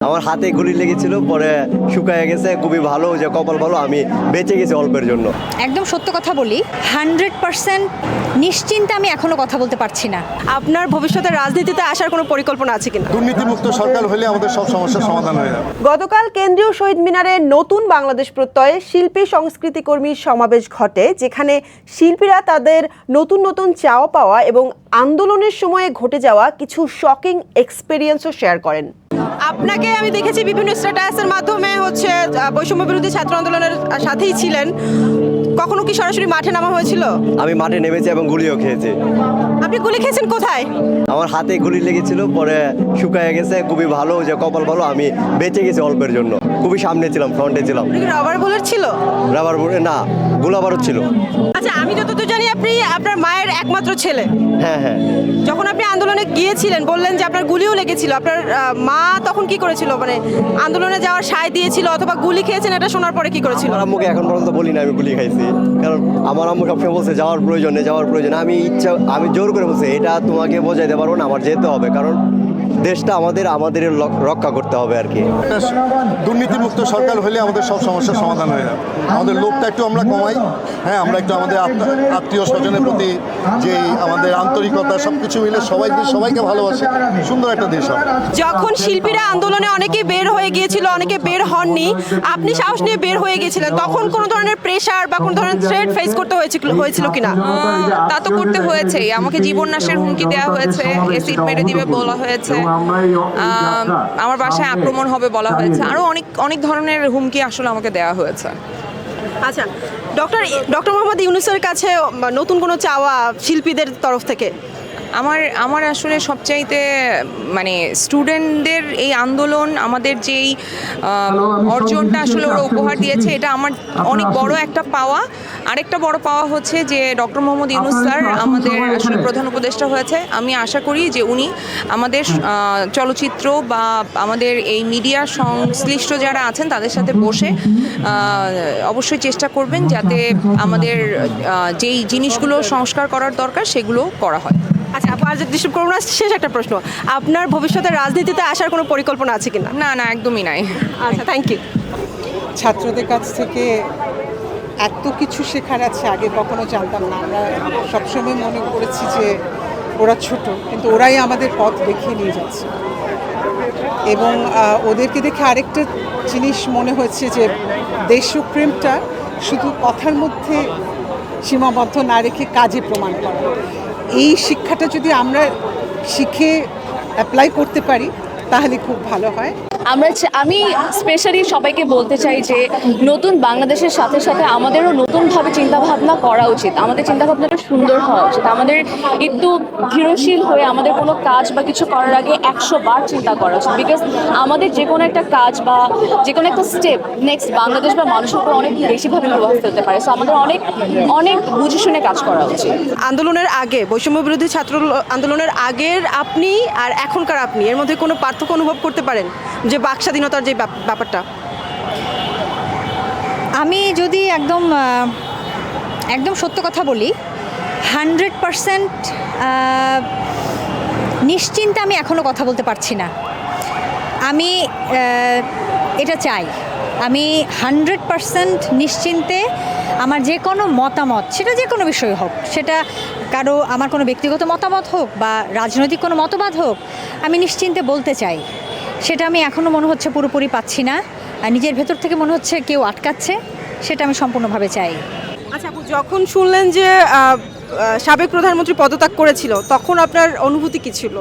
আমার হাতে গুলি লেগেছিল, পরে শুকায় গেছে, খুবই ভালো যে কপাল ভালো আমি বেঁচে গেছি অল্পের জন্য। একদম সত্য কথা বলি, 100% নিশ্চিন্তে আমি এখনো কথা বলতে পারছি না। আপনার ভবিষ্যতে রাজনীতিতে আসার কোনো পরিকল্পনা আছে কিনা? দুর্নীতিমুক্ত সরকার হলে আমাদের সব সমস্যার সমাধান হয়ে যাবে। গতকাল কেন্দ্রীয় শহীদ মিনারে নতুন বাংলাদেশ প্রত্যয়ে শিল্পী সংস্কৃতি কর্মীর সমাবেশ ঘটে, যেখানে শিল্পীরা তাদের নতুন নতুন চাওয়া পাওয়া এবং আন্দোলনের সময়ে ঘটে যাওয়া কিছু শকিং এক্সপেরিয়েন্সও শেয়ার করেন। আপনাকে আমি দেখেছি বিভিন্ন স্ট্যাটাসের মাধ্যমে বৈষম্য বিরোধী ছাত্র আন্দোলনের সাথেই ছিলেন। কখনো কি সরাসরি মাঠে নামা হয়েছিল? আমি মাঠে নেমেছি এবং গুলিও খেয়েছি। আপনি গুলি খেয়েছেন কোথায়? আমার হাতে গুলি লেগেছিল, পরে শুকায় গেছে, খুবই ভালো যে কপাল ভালো আমি বেঁচে গেছি অল্পের জন্য। খুবই সামনে ছিলাম, ফ্রন্টে ছিলাম। রাবার বুলেট ছিল? রাবার বুলেট না, গোলাবারুদ ছিল। আচ্ছা, আমি যতদূর জানি আপনি আপনার মায়ের একমাত্র ছেলে। হ্যাঁ হ্যাঁ। যখন আপনি আন্দোলনে গিয়েছিলেন বললেন যে আপনার গুলিও লেগেছিল, আপনার মা তখন কি করেছিল? মানে আন্দোলনে যাওয়ার সায় দিয়েছিল অথবা গুলি খেয়েছেন এটা শোনার পরে কি করেছিল? আমার আম্মুকে এখন পর্যন্ত বলি না আমি গুলি খাইছি, কারণ আমার আম্মু সবসময় বলছে যাওয়ার প্রয়োজনে যাওয়ার প্রয়োজনে। আমি জোর করে বলছি এটা তোমাকে বোঝাইতে পারবো না, আমার যেতে হবে, কারণ দেশটা আমাদের রক্ষা করতে হবে আর কি। দুর্নীতিমুক্ত সরকার হলে আমাদের সব সমস্যার সমাধান হয়ে যাবে। আমাদের লোকটা একটু আমরা কমাই, হ্যাঁ, আমরা একটু আমাদের আত্মীয় স্বজনের প্রতি যে আমাদের আন্তরিকতা সব কিছু মিলে সবাইকে ভালোবাসে, সুন্দর একটা দেশ হবে। যখন শিল্পীরা আন্দোলনে অনেকে বের হয়ে গিয়েছিল, অনেকে বের হননি, আপনি সাহস নিয়ে বের হয়ে গিয়েছিলেন, তখন কোনো ধরনের প্রেশার বা কোনো ধরনের থ্রেট ফেস করতে হয়েছিল কিনা? তা তো করতে হয়েছেই। আমাকে জীবন নাশের হুমকি দেওয়া হয়েছে, এসিড মেরে দিবে বলা হয়েছে, আমার বাসায় আক্রমণ হবে বলা হয়েছে, আরও অনেক ধরনের হুমকি আসলে আমাকে দেওয়া হয়েছে। আচ্ছা, ডক্টর মোহাম্মদ ইউনূসের কাছে নতুন কোনো চাওয়া শিল্পীদের তরফ থেকে? আমার আসলে সবচাইতে মানে স্টুডেন্টদের এই আন্দোলন আমাদের যেই অর্জনটা আসলে ওরা উপহার দিয়েছে, এটা আমার অনেক বড় একটা পাওয়া। আরেকটা বড় পাওয়া হচ্ছে যে ডক্টর মোহাম্মদ ইউনূস স্যার আমাদের আসলে প্রধান উপদেষ্টা হয়েছে। আমি আশা করি যে উনি আমাদের চলচ্চিত্র বা আমাদের এই মিডিয়া সংশ্লিষ্ট যারা আছেন তাদের সাথে বসে অবশ্যই চেষ্টা করবেন যাতে আমাদের যেই জিনিসগুলো সংস্কার করার দরকার সেগুলো করা হয়। আচ্ছা, আপু, আর ডিস্টার্ব করবো না, শেষ একটা প্রশ্ন, আপনার ভবিষ্যতে রাজনীতিতে আসার কোনো পরিকল্পনা আছে কিনা? না, একদমই নাই। আচ্ছা, থ্যাংক ইউ। ছাত্রদের কাছ থেকে এত কিছু শেখার আছে, আগে কখনো জানতাম না। আমরা সবসময় মনে করেছি যে ওরা ছোট, কিন্তু ওরাই আমাদের পথ দেখিয়ে নিয়ে যাচ্ছে। এবং ওদেরকে দেখে আরেকটা জিনিস মনে হচ্ছে যে দেশপ্রেমটা শুধু কথার মধ্যে সীমাবদ্ধ না রেখে কাজে প্রমাণ করা। এই শিক্ষাটা যদি আমরা শিখে অ্যাপ্লাই করতে পারি তাহলে খুব ভালো হয়। আমি স্পেশালি সবাইকে বলতে চাই যে নতুন বাংলাদেশের সাথে সাথে আমাদেরও নতুনভাবে চিন্তাভাবনা করা উচিত। আমাদের চিন্তাভাবনাটা সুন্দর হওয়া উচিত। আমাদের একটু ধীরশীল হয়ে আমাদের কোনো কাজ বা কিছু করার আগে 100 বার চিন্তা করা উচিত। বিকজ আমাদের যে কোনো একটা কাজ বা যে কোনো একটা স্টেপ নেক্সট বাংলাদেশ বা মানুষের উপর অনেক বেশিভাবে প্রভাব ফেলতে পারে। সো আমাদের অনেক বুঝে শুনে কাজ করা উচিত। আন্দোলনের আগে, বৈষম্য বিরোধী ছাত্র আন্দোলনের আগের আপনি আর এখনকার আপনি, এর মধ্যে কোনো পার্থক্য অনুভব করতে পারেন? যে বাক স্বাধীনতার যে ব্যাপারটা, আমি যদি একদম সত্য কথা বলি, 100% নিশ্চিন্তে আমি এখনও কথা বলতে পারছি না। আমি এটা চাই, আমি 100% নিশ্চিন্তে আমার যে কোনো মতামত, সেটা যে কোনো বিষয় হোক, সেটা আমার কোনো ব্যক্তিগত মতামত হোক বা রাজনৈতিক কোনো মতবাদ হোক, আমি নিশ্চিন্তে বলতে চাই। সেটা আমি এখনও মনে হচ্ছে পুরোপুরি পাচ্ছি না, আর নিজের ভেতর থেকে মনে হচ্ছে কেউ আটকাচ্ছে, সেটা আমি সম্পূর্ণভাবে চাই। আচ্ছা আপু, যখন শুনলেন যে সাবেক প্রধানমন্ত্রী পদত্যাগ করেছিল, তখন আপনার অনুভূতি কী ছিল?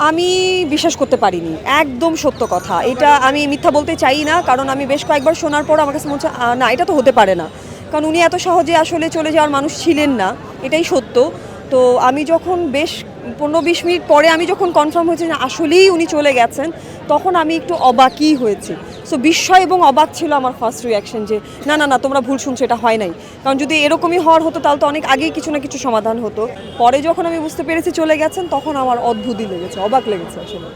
আমি বিশ্বাস করতে পারিনি, একদম সত্য কথা। এটা আমি মিথ্যা বলতে চাই না, কারণ আমি বেশ কয়েকবার শোনার পর আমার কাছে মনে হচ্ছে না, এটা তো হতে পারে না, কারণ উনি এত সহজে আসলে চলে যাওয়ার মানুষ ছিলেন না, এটাই সত্য। তো আমি যখন বেশ 15-20 মিনিট পরে আমি যখন কনফার্ম হয়েছে যে আসলেই উনি চলে গেছেন, তখন আমি একটু অবাকই হয়েছি। সো বিস্ময় এবং অবাক ছিল আমার ফার্স্ট রিয়াকশন, যে না তোমরা ভুল শুনছো, এটা হয় নাই। কারণ যদি এরকমই হওয়ার হতো তাহলে তো অনেক আগেই কিছু না কিছু সমাধান হতো। পরে যখন আমি বুঝতে পেরেছি চলে গেছেন, তখন আমার অদ্ভুতই লেগেছে, অবাক লেগেছে আসলে।